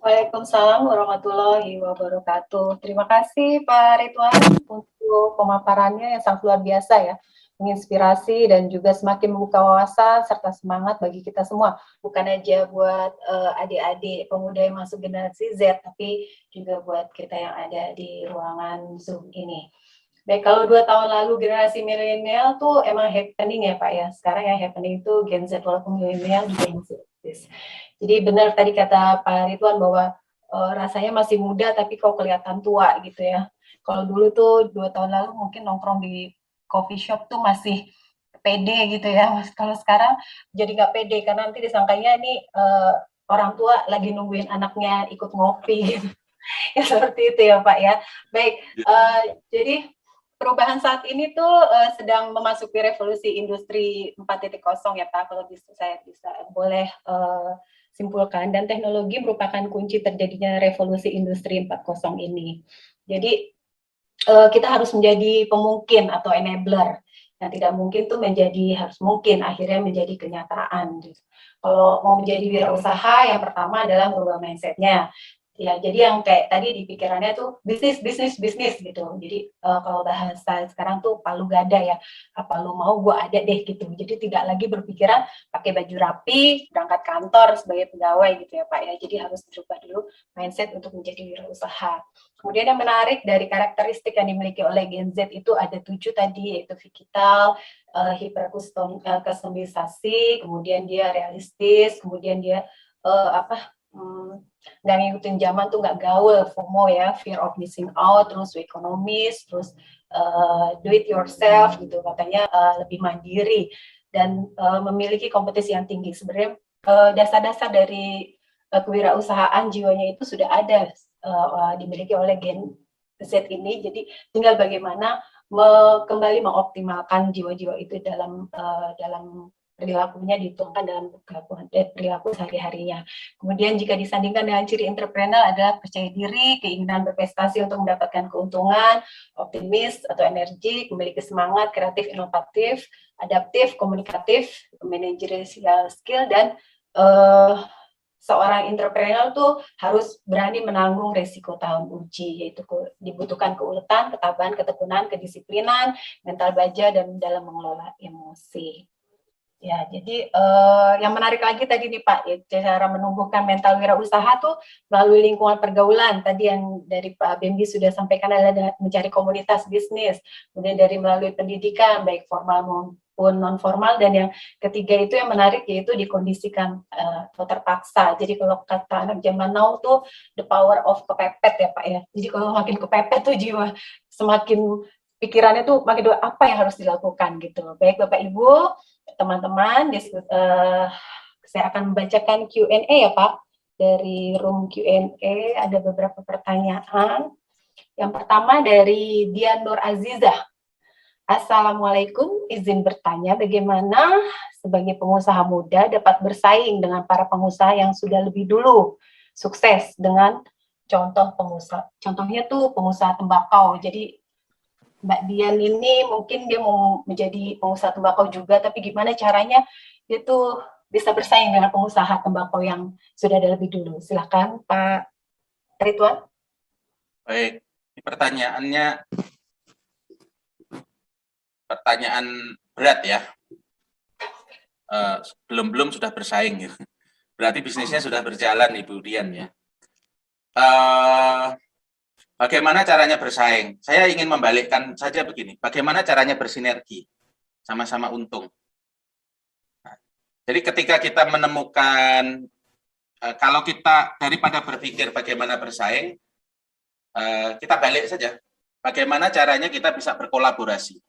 Waalaikumsalam warahmatullahi wabarakatuh. Terima kasih Pak Ridwan untuk pemaparannya yang sangat luar biasa ya, menginspirasi dan juga semakin membuka wawasan serta semangat bagi kita semua. Bukan aja buat adik-adik pemuda yang masuk generasi Z, tapi juga buat kita yang ada di ruangan Zoom ini. Baik, kalau 2 tahun lalu generasi milenial tuh emang happening ya Pak ya. Sekarang yang happening itu Gen Z, walaupun milenial juga masih eksis. Jadi benar tadi kata Pak Ridwan bahwa rasanya masih muda tapi kok kelihatan tua gitu ya. Kalau dulu tuh 2 tahun lalu mungkin nongkrong di coffee shop tuh masih pede gitu ya. Kalau sekarang jadi nggak pede karena nanti disangkanya ini orang tua lagi nungguin anaknya ikut ngopi gitu. Ya seperti itu ya Pak ya. Baik, jadi perubahan saat ini tuh sedang memasuki revolusi industri 4.0 ya Pak, kalau saya bisa boleh simpulkan, dan teknologi merupakan kunci terjadinya revolusi industri 4.0 ini. Jadi kita harus menjadi pemungkin atau enabler. Yang tidak mungkin tuh menjadi harus mungkin, akhirnya menjadi kenyataan. Kalau mau menjadi wirausaha, yang pertama adalah merubah mindset-nya. Ya, jadi yang kayak tadi di pikirannya tuh bisnis, bisnis, bisnis gitu. Jadi kalau bahasa sekarang tuh palu gada ya, apa lu mau gue ada deh gitu. Jadi tidak lagi berpikiran pakai baju rapi, berangkat kantor sebagai pegawai gitu ya Pak ya. Jadi harus berubah dulu mindset untuk menjadi wirausaha. Kemudian yang menarik dari karakteristik yang dimiliki oleh Gen Z itu ada 7 tadi, yaitu digital, hiperkustomisasi, kemudian dia realistis, kemudian dia nggak ngikutin zaman tuh, nggak gaul, FOMO ya, fear of missing out, terus ekonomis, terus do it yourself gitu, katanya lebih mandiri dan memiliki kompetisi yang tinggi. Sebenarnya dasar-dasar dari kewirausahaan jiwanya itu sudah ada dimiliki oleh Gen Z ini. Jadi tinggal bagaimana kembali mengoptimalkan jiwa-jiwa itu dalam perilakunya, dituangkan dalam perilaku sehari-harinya. Kemudian jika disandingkan dengan ciri entrepreneur adalah percaya diri, keinginan berprestasi untuk mendapatkan keuntungan, optimis atau energi, memiliki semangat, kreatif, inovatif, adaptif, komunikatif, manajerial skill, dan seorang entrepreneur tuh harus berani menanggung resiko tahun uji, yaitu dibutuhkan keuletan, ketabahan, ketekunan, kedisiplinan, mental baja, dan dalam mengelola emosi. Ya, jadi yang menarik lagi tadi nih Pak, ya, cara menumbuhkan mental wirausaha tuh melalui lingkungan pergaulan. Tadi yang dari Pak Bembi sudah sampaikan adalah mencari komunitas bisnis, kemudian dari melalui pendidikan baik formal maupun non formal, dan yang ketiga itu yang menarik yaitu dikondisikan atau terpaksa. Jadi kalau kata anak zaman now tuh the power of kepepet ya Pak ya. Jadi kalau makin kepepet tuh jiwa, semakin pikirannya tuh makin apa yang harus dilakukan gitu. Baik Bapak Ibu, teman-teman, saya akan membacakan Q&A ya Pak. Dari room Q&A ada beberapa pertanyaan. Yang pertama dari Dian Nur Azizah. Assalamualaikum, izin bertanya bagaimana sebagai pengusaha muda dapat bersaing dengan para pengusaha yang sudah lebih dulu sukses dengan contoh pengusaha. Contohnya tuh pengusaha tembakau. Jadi Mbak Dian ini mungkin dia mau menjadi pengusaha tembakau juga, tapi gimana caranya dia tuh bisa bersaing dengan pengusaha tembakau yang sudah ada lebih dulu. Silakan Pak Ridwan. Baik, pertanyaannya pertanyaan berat ya. Belum sudah bersaing gitu. Berarti bisnisnya sudah berjalan Ibu Dian ya. Bagaimana caranya bersaing? Saya ingin membalikkan saja begini. Bagaimana caranya bersinergi? Sama-sama untung. Jadi ketika kita menemukan, kalau kita daripada berpikir bagaimana bersaing, kita balik saja. Bagaimana caranya kita bisa berkolaborasi,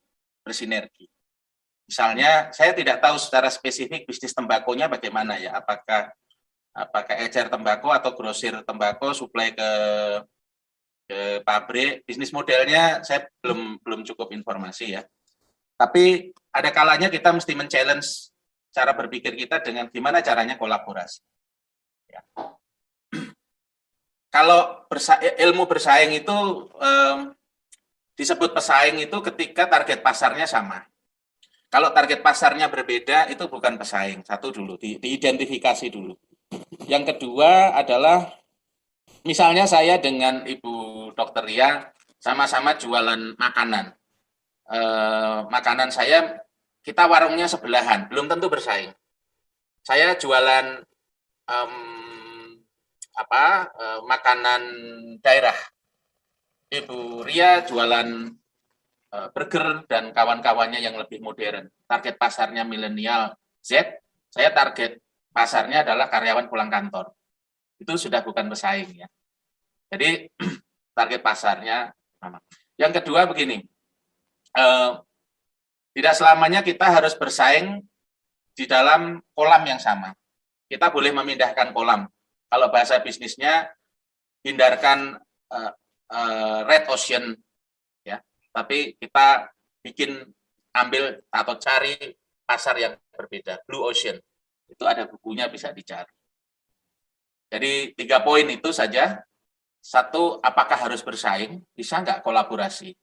bersinergi. Misalnya, saya tidak tahu secara spesifik bisnis tembakonya bagaimana ya, apakah ecer tembakau atau grosir tembakau suplai ke pabrik, bisnis modelnya saya belum cukup informasi ya. Tapi ada kalanya kita mesti men-challenge cara berpikir kita dengan gimana caranya kolaborasi. Ya. Kalau ilmu bersaing itu disebut pesaing itu ketika target pasarnya sama. Kalau target pasarnya berbeda, itu bukan pesaing. Satu dulu, diidentifikasi dulu. Yang kedua adalah, misalnya saya dengan Ibu Dokter Ria sama-sama jualan makanan. Makanan saya, kita warungnya sebelahan, belum tentu bersaing. Saya jualan makanan daerah. Ibu Ria jualan burger dan kawan-kawannya yang lebih modern. Target pasarnya milenial Z, saya target pasarnya adalah karyawan pulang kantor. Itu sudah bukan pesaing ya. Jadi target pasarnya sama. Yang kedua begini, tidak selamanya kita harus bersaing di dalam kolam yang sama. Kita boleh memindahkan kolam. Kalau bahasa bisnisnya, hindarkan red ocean, ya. Tapi kita ambil atau cari pasar yang berbeda, blue ocean. Itu ada bukunya, bisa dicari. Jadi 3 poin itu saja. Satu, apakah harus bersaing? Bisa nggak kolaborasi?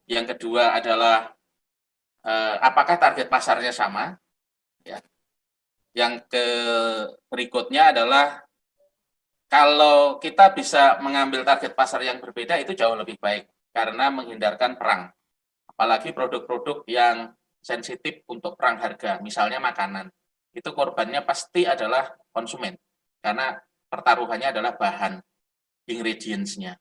Yang kedua adalah apakah target pasarnya sama? Ya. Yang berikutnya adalah kalau kita bisa mengambil target pasar yang berbeda, itu jauh lebih baik karena menghindarkan perang. Apalagi produk-produk yang sensitif untuk perang harga, misalnya makanan. Itu korbannya pasti adalah konsumen karena pertaruhannya adalah bahan, ingredients-nya.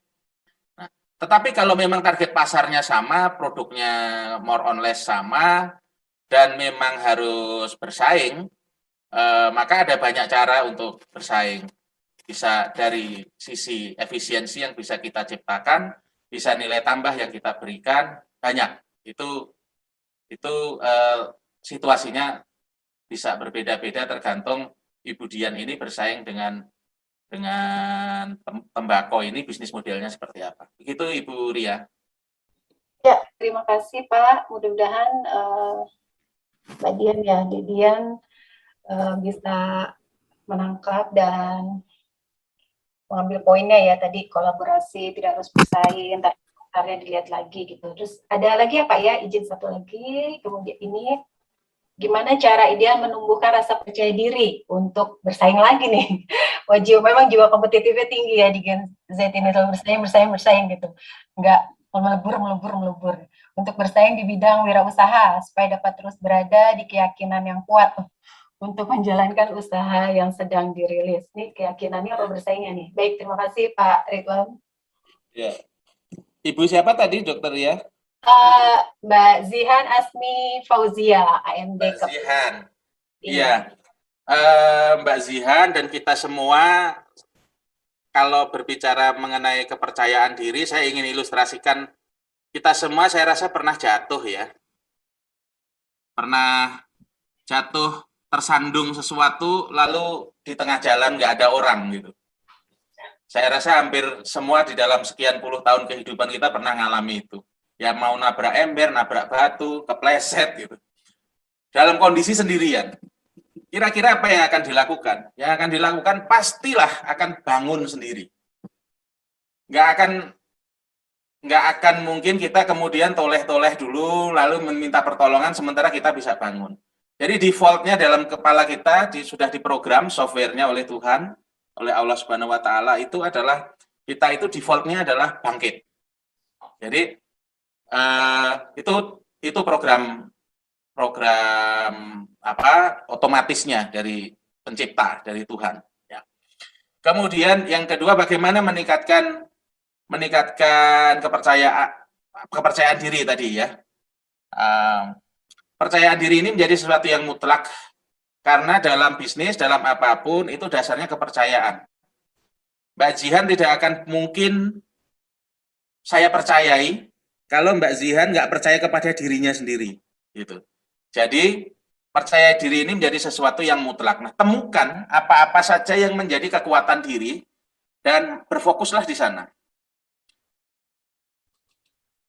Nah, tetapi kalau memang target pasarnya sama, produknya more or less sama, dan memang harus bersaing, maka ada banyak cara untuk bersaing. Bisa dari sisi efisiensi yang bisa kita ciptakan, bisa nilai tambah yang kita berikan, banyak. Itu situasinya bisa berbeda-beda tergantung Ibu Dian ini bersaing dengan tembakau ini, bisnis modelnya seperti apa. Begitu Ibu Ria. Ya, terima kasih Pak. Mudah-mudahan Mbak Dian ya, Dian bisa menangkap dan mengambil poinnya ya tadi, kolaborasi, tidak harus bersaing, tapi pasarnya dilihat lagi gitu. Terus ada lagi ya Pak ya, izin satu lagi, kemudian ini gimana cara ideal menumbuhkan rasa percaya diri untuk bersaing lagi nih. Wajib, memang jiwa kompetitifnya tinggi ya di Gen Z ini, selalu bersaing gitu. Enggak melebur. Untuk bersaing di bidang wirausaha supaya dapat terus berada di keyakinan yang kuat untuk menjalankan usaha yang sedang dirilis. Nih keyakinannya apa bersaingnya nih. Baik, terima kasih Pak Ridwan. Ya. Ibu siapa tadi, Dokter ya? Mbak Zihan Asmi Fauzia, AMD. Mbak Zihan. Iya. Mbak Zihan dan kita semua, kalau berbicara mengenai kepercayaan diri, saya ingin ilustrasikan, kita semua saya rasa pernah jatuh ya. Pernah jatuh, tersandung sesuatu, lalu di tengah jalan nggak ada orang gitu. Saya rasa hampir semua di dalam sekian puluh tahun kehidupan kita pernah ngalami itu. Ya mau nabrak ember, nabrak batu, kepleset gitu. Dalam kondisi sendirian. Kira-kira apa yang akan dilakukan? Yang akan dilakukan pastilah akan bangun sendiri. Nggak akan mungkin kita kemudian toleh-toleh dulu, lalu meminta pertolongan sementara kita bisa bangun. Jadi defaultnya dalam kepala kita sudah diprogram softwarenya oleh Tuhan, oleh Allah Subhanahu Wa Taala, itu adalah kita itu defaultnya adalah bangkit. Jadi itu program otomatisnya dari pencipta, dari Tuhan. Ya. Kemudian yang kedua, bagaimana meningkatkan kepercayaan diri tadi ya. Percayaan diri ini menjadi sesuatu yang mutlak karena dalam bisnis, dalam apapun itu dasarnya kepercayaan. Mbak Zihan tidak akan mungkin saya percayai kalau Mbak Zihan nggak percaya kepada dirinya sendiri, gitu. Jadi percaya diri ini menjadi sesuatu yang mutlak. Nah, temukan apa-apa saja yang menjadi kekuatan diri dan berfokuslah di sana.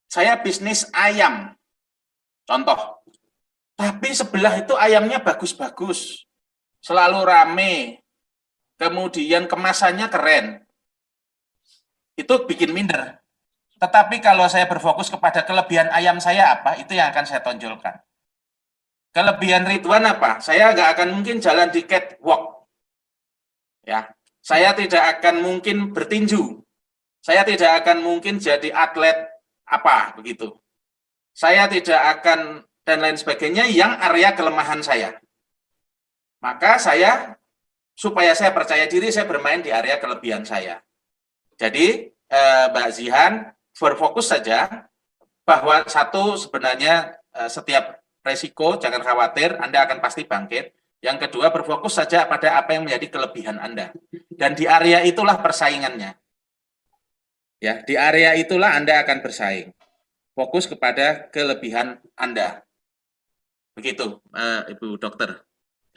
Saya bisnis ayam, contoh. Tapi sebelah itu ayamnya bagus-bagus, selalu rame, kemudian kemasannya keren. Itu bikin minder. Tetapi kalau saya berfokus kepada kelebihan ayam saya apa, itu yang akan saya tonjolkan. Kelebihan Ridwan apa? Saya nggak akan mungkin jalan di catwalk. Ya, saya tidak akan mungkin bertinju. Saya tidak akan mungkin jadi atlet apa begitu. Saya tidak akan dan lain sebagainya yang area kelemahan saya. Maka saya supaya saya percaya diri, saya bermain di area kelebihan saya. Jadi Mbak Zihan berfokus saja bahwa satu sebenarnya setiap resiko jangan khawatir, Anda akan pasti bangkit. Yang kedua berfokus saja pada apa yang menjadi kelebihan Anda. Dan di area itulah persaingannya. Ya, di area itulah Anda akan bersaing. Fokus kepada kelebihan Anda. Begitu, Ibu Dokter.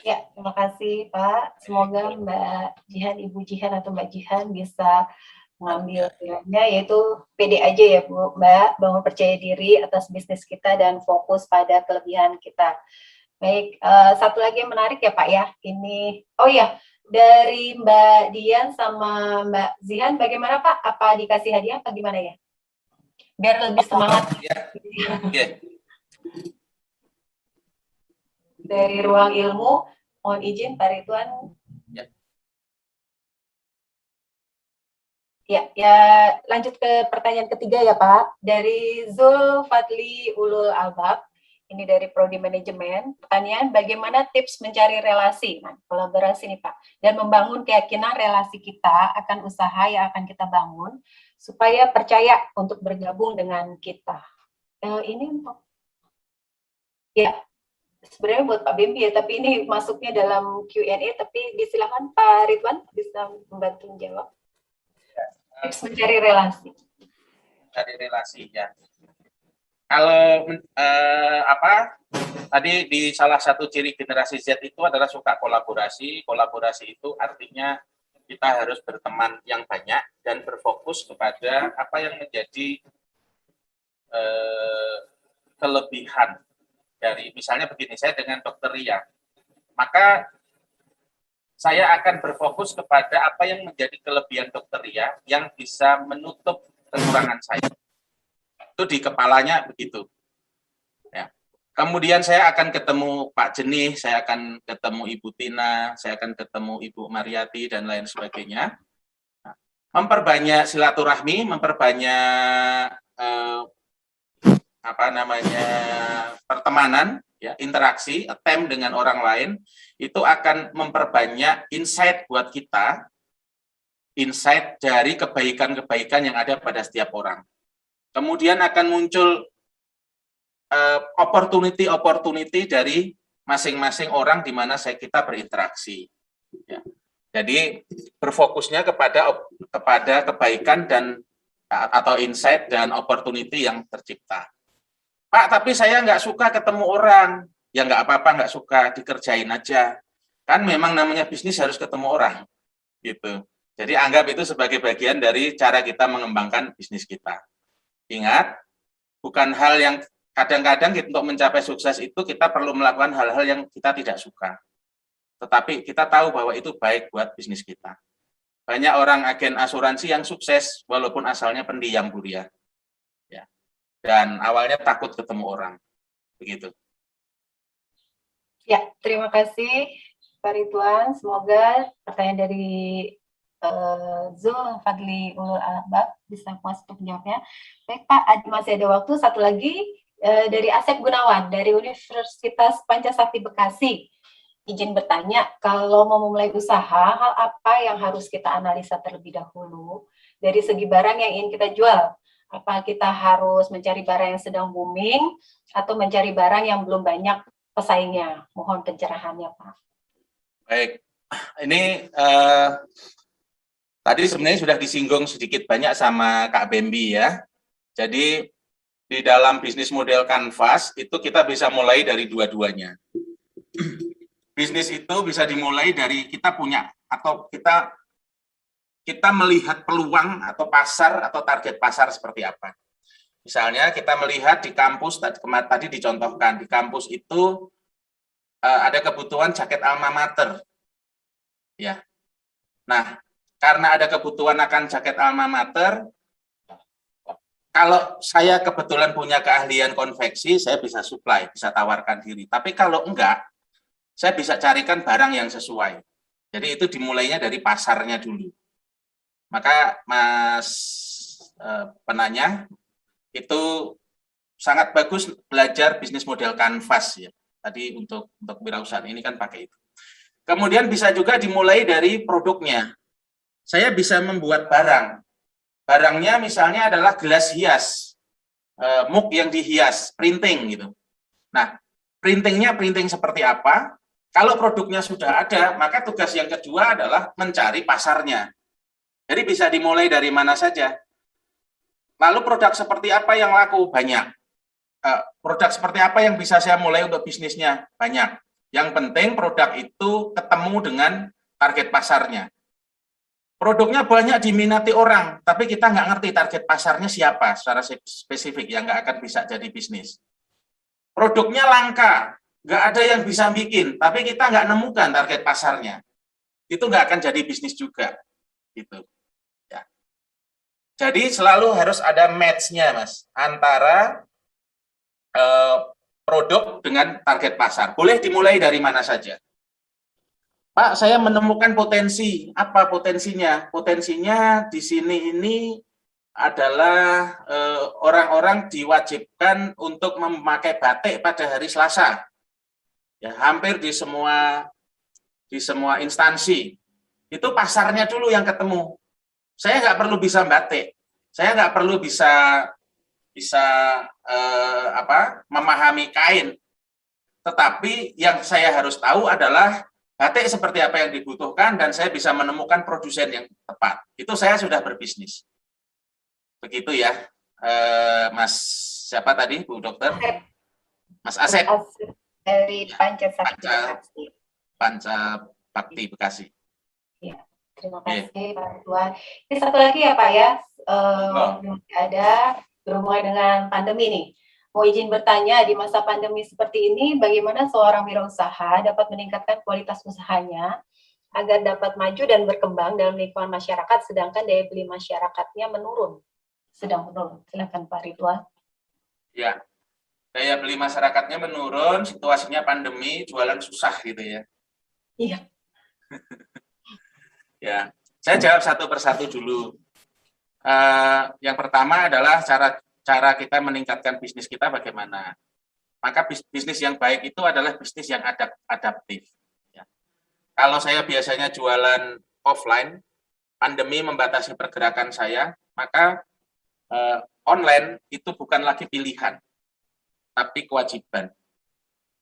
Ya, terima kasih Pak. Semoga Mbak Jihan, Ibu Jihan atau Mbak Jihan bisa mengambil pilihannya, yaitu pede aja ya Bu, Mbak, bangun percaya diri atas bisnis kita dan fokus pada kelebihan kita. Baik, satu lagi yang menarik ya Pak ya, ini, oh ya, dari Mbak Dian sama Mbak Zihan, bagaimana Pak? Apa dikasih hadiah apa gimana ya? Biar lebih semangat. Ya. Okay. Dari Ruang Ilmu, mohon izin Pak Ridwan. Ya, lanjut ke pertanyaan ketiga ya Pak. Dari Zul Fadli Ulul Albab, ini dari Prodi Manajemen. Pertanyaan, bagaimana tips mencari relasi? Nah, kolaborasi nih Pak. Dan membangun keyakinan relasi kita akan usaha yang akan kita bangun, supaya percaya untuk bergabung dengan kita. Ini untuk, ya, sebenarnya buat Pak Bembi ya, tapi ini masuknya dalam Q&A, tapi disilakan Pak Ridwan bisa membantu menjawab. Tips mencari relasi. Mencari relasi ya. Kalau tadi di salah satu ciri generasi Z itu adalah suka kolaborasi. Kolaborasi itu artinya kita harus berteman yang banyak dan berfokus kepada apa yang menjadi kelebihan dari, misalnya begini, saya dengan Dokter Ria, maka saya akan berfokus kepada apa yang menjadi kelebihan Dokter Ria yang bisa menutup kekurangan saya. Itu di kepalanya begitu. Ya. Kemudian saya akan ketemu Pak Jenih, saya akan ketemu Ibu Tina, saya akan ketemu Ibu Mariati dan lain sebagainya. Memperbanyak silaturahmi, memperbanyak pertemanan, ya, interaksi, attempt dengan orang lain, itu akan memperbanyak insight buat kita, insight dari kebaikan-kebaikan yang ada pada setiap orang. Kemudian akan muncul opportunity dari masing-masing orang di mana kita berinteraksi. Ya. Jadi berfokusnya kepada kebaikan dan atau insight dan opportunity yang tercipta. Pak, tapi saya nggak suka ketemu orang. Ya nggak apa-apa, nggak suka, dikerjain aja. Kan memang namanya bisnis harus ketemu orang. Gitu. Jadi anggap itu sebagai bagian dari cara kita mengembangkan bisnis kita. Ingat, bukan hal yang kadang-kadang untuk mencapai sukses itu kita perlu melakukan hal-hal yang kita tidak suka. Tetapi kita tahu bahwa itu baik buat bisnis kita. Banyak orang agen asuransi yang sukses walaupun asalnya pendiam, Bu Ria. Ya. Dan awalnya takut ketemu orang. Begitu. Ya, terima kasih Pak Ridwan. Semoga pertanyaan dari Zul Fadli Ulul Albab bisa puas untuk menjawabnya. Baik Pak, masih ada waktu. Satu lagi dari Asep Gunawan dari Universitas Pancasakti Bekasi. Izin bertanya, kalau mau memulai usaha, hal apa yang harus kita analisa terlebih dahulu dari segi barang yang ingin kita jual? Apa kita harus mencari barang yang sedang booming atau mencari barang yang belum banyak pesaingnya? Mohon pencerahannya, Pak. Baik, ini tadi sebenarnya sudah disinggung sedikit banyak sama Kak Bembi ya. Jadi di dalam bisnis model kanvas itu kita bisa mulai dari dua-duanya. Bisnis itu bisa dimulai dari kita punya atau kita melihat peluang atau pasar atau target pasar seperti apa. Misalnya kita melihat di kampus tadi dicontohkan, di kampus itu ada kebutuhan jaket alma mater. Ya. Nah, karena ada kebutuhan akan jaket alma mater, kalau saya kebetulan punya keahlian konveksi, saya bisa supply, bisa tawarkan diri. Tapi kalau enggak, saya bisa carikan barang yang sesuai. Jadi itu dimulainya dari pasarnya dulu. Maka Mas penanya, itu sangat bagus belajar bisnis model Canvas ya. Tadi untuk wirausahaan ini kan pakai itu. Kemudian bisa juga dimulai dari produknya. Saya bisa membuat barang. Barangnya misalnya adalah gelas hias, mug yang dihias, printing gitu. Nah, printingnya printing seperti apa? Kalau produknya sudah ada, maka tugas yang kedua adalah mencari pasarnya. Jadi bisa dimulai dari mana saja. Lalu produk seperti apa yang laku? Banyak. Produk seperti apa yang bisa saya mulai untuk bisnisnya? Banyak. Yang penting produk itu ketemu dengan target pasarnya. Produknya banyak diminati orang, tapi kita nggak ngerti target pasarnya siapa secara spesifik, yang nggak akan bisa jadi bisnis. Produknya langka, nggak ada yang bisa bikin, tapi kita nggak nemukan target pasarnya. Itu nggak akan jadi bisnis juga. Gitu. Ya. Jadi selalu harus ada match-nya, Mas, antara produk dengan target pasar. Boleh dimulai dari mana saja. Pak, saya menemukan potensi. Apa potensinya? Potensinya di sini ini adalah orang-orang diwajibkan untuk memakai batik pada hari Selasa. Ya, hampir di semua instansi. Itu pasarnya dulu yang ketemu. Saya nggak perlu bisa batik. Saya nggak perlu bisa memahami kain. Tetapi yang saya harus tahu adalah batik seperti apa yang dibutuhkan dan saya bisa menemukan produsen yang tepat. Itu saya sudah berbisnis. Begitu ya, Mas siapa tadi, Bu Dokter? Mas Asep. Dari Pancasakti Bekasi. Pancabakti Bekasi. Ya, terima kasih Pak Tuan. Ini satu lagi ya Pak ya, ada berhubungan dengan pandemi nih. Mau izin bertanya, di masa pandemi seperti ini, bagaimana seorang wirausaha dapat meningkatkan kualitas usahanya agar dapat maju dan berkembang dalam lingkungan masyarakat, sedangkan daya beli masyarakatnya sedang menurun. Silakan Pak Ridwan. Ya, daya beli masyarakatnya menurun, situasinya pandemi, jualan susah gitu ya. Iya. Ya, saya jawab satu persatu dulu. Yang pertama adalah cara kita meningkatkan bisnis kita bagaimana. Maka bisnis yang baik itu adalah bisnis yang adaptif. Ya. Kalau saya biasanya jualan offline, pandemi membatasi pergerakan saya, maka online itu bukan lagi pilihan, tapi kewajiban.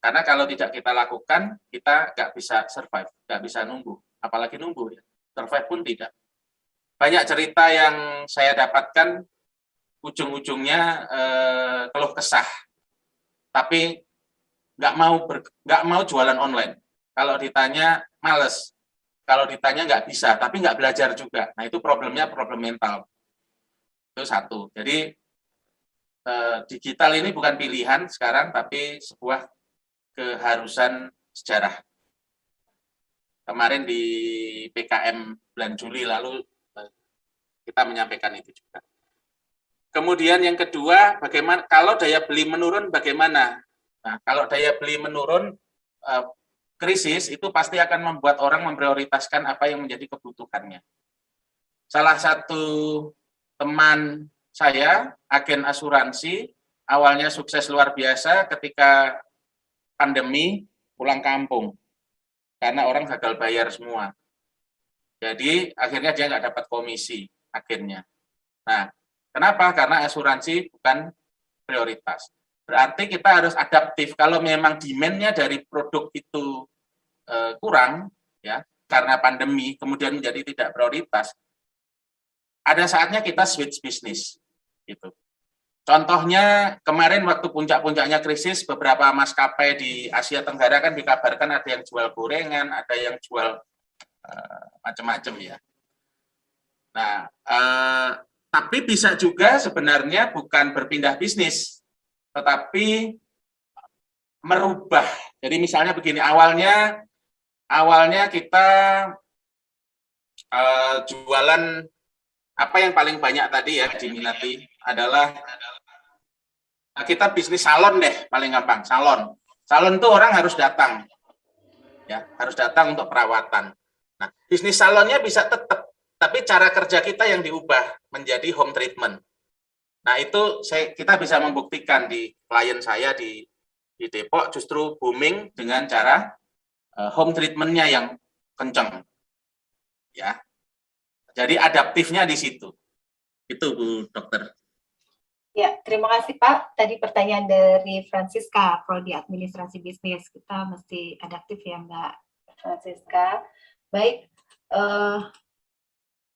Karena kalau tidak kita lakukan, kita nggak bisa survive, nggak bisa nunggu. Apalagi nunggu, ya. Survive pun tidak. Banyak cerita yang saya dapatkan, ujung-ujungnya keluh kesah. Tapi nggak mau jualan online. Kalau ditanya, males. Kalau ditanya nggak bisa, tapi nggak belajar juga. Nah, itu problemnya problem mental. Itu satu. Jadi, digital ini bukan pilihan sekarang, tapi sebuah keharusan sejarah. Kemarin di PKM bulan Juli lalu kita menyampaikan itu juga. Kemudian yang kedua, bagaimana kalau daya beli menurun bagaimana? Nah, kalau daya beli menurun, krisis itu pasti akan membuat orang memprioritaskan apa yang menjadi kebutuhannya. Salah satu teman saya, agen asuransi, awalnya sukses luar biasa ketika pandemi pulang kampung karena orang gagal bayar semua. Jadi akhirnya dia nggak dapat komisi akhirnya. Nah, kenapa? Karena asuransi bukan prioritas. Berarti kita harus adaptif. Kalau memang demand-nya dari produk itu kurang, ya, karena pandemi kemudian menjadi tidak prioritas, ada saatnya kita switch bisnis. Gitu. Contohnya kemarin waktu puncak-puncaknya krisis, beberapa maskapai di Asia Tenggara kan dikabarkan ada yang jual gorengan, ada yang jual macam-macam ya. Nah, tapi bisa juga sebenarnya bukan berpindah bisnis, tetapi merubah. Jadi misalnya begini, awalnya kita jualan apa yang paling banyak tadi ya diminati adalah kita bisnis salon deh, paling gampang, salon. Salon tuh orang harus datang, ya, harus datang untuk perawatan. Nah, bisnis salonnya bisa tetap, tapi cara kerja kita yang diubah menjadi home treatment. Nah, itu kita bisa membuktikan di klien saya di Depok justru booming dengan cara home treatment-nya yang kenceng. Ya. Jadi adaptifnya di situ. Itu Bu Dokter. Ya, terima kasih Pak. Tadi pertanyaan dari Francisca, Prodi Administrasi Bisnis. Kita mesti adaptif ya Mbak Francisca. Baik,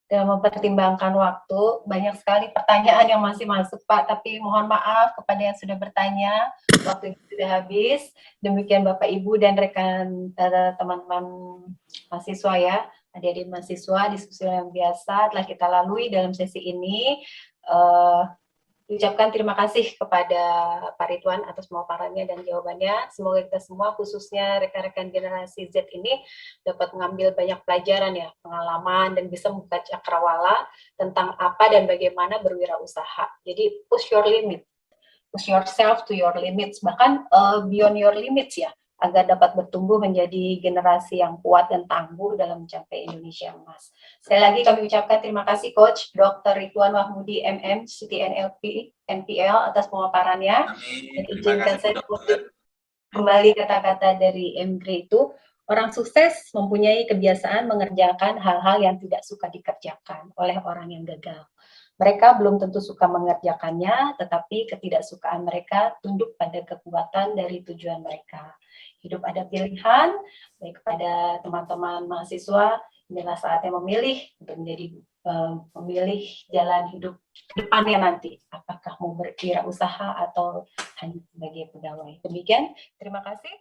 dalam mempertimbangkan waktu, banyak sekali pertanyaan yang masih masuk Pak, tapi mohon maaf kepada yang sudah bertanya, waktu sudah habis. Demikian Bapak Ibu dan rekan teman-teman mahasiswa ya, adik-adik mahasiswa, diskusi yang biasa telah kita lalui dalam sesi ini. Ucapkan terima kasih kepada Pak Ridwan atas pemaparannya dan jawabannya. Semoga kita semua, khususnya rekan-rekan generasi Z ini, dapat mengambil banyak pelajaran ya, pengalaman, dan bisa membuka cakrawala tentang apa dan bagaimana berwirausaha. Jadi push your limit, push yourself to your limits, bahkan beyond your limits ya, agar dapat bertumbuh menjadi generasi yang kuat dan tangguh dalam mencapai Indonesia Emas. Sekali lagi kami ucapkan terima kasih Coach Dr. Ridwan Mahmudi MM, CTNLP, NPL atas pemaparannya. Dan izinkan saya kembali kata-kata dari M. Gray itu, orang sukses mempunyai kebiasaan mengerjakan hal-hal yang tidak suka dikerjakan oleh orang yang gagal. Mereka belum tentu suka mengerjakannya, tetapi ketidaksukaan mereka tunduk pada kekuatan dari tujuan mereka. Hidup ada pilihan, baik kepada teman-teman mahasiswa, inilah saatnya memilih untuk menjadi memilih jalan hidup depannya nanti. Apakah mau berwirausaha atau hanya sebagai pegawai. Demikian, terima kasih.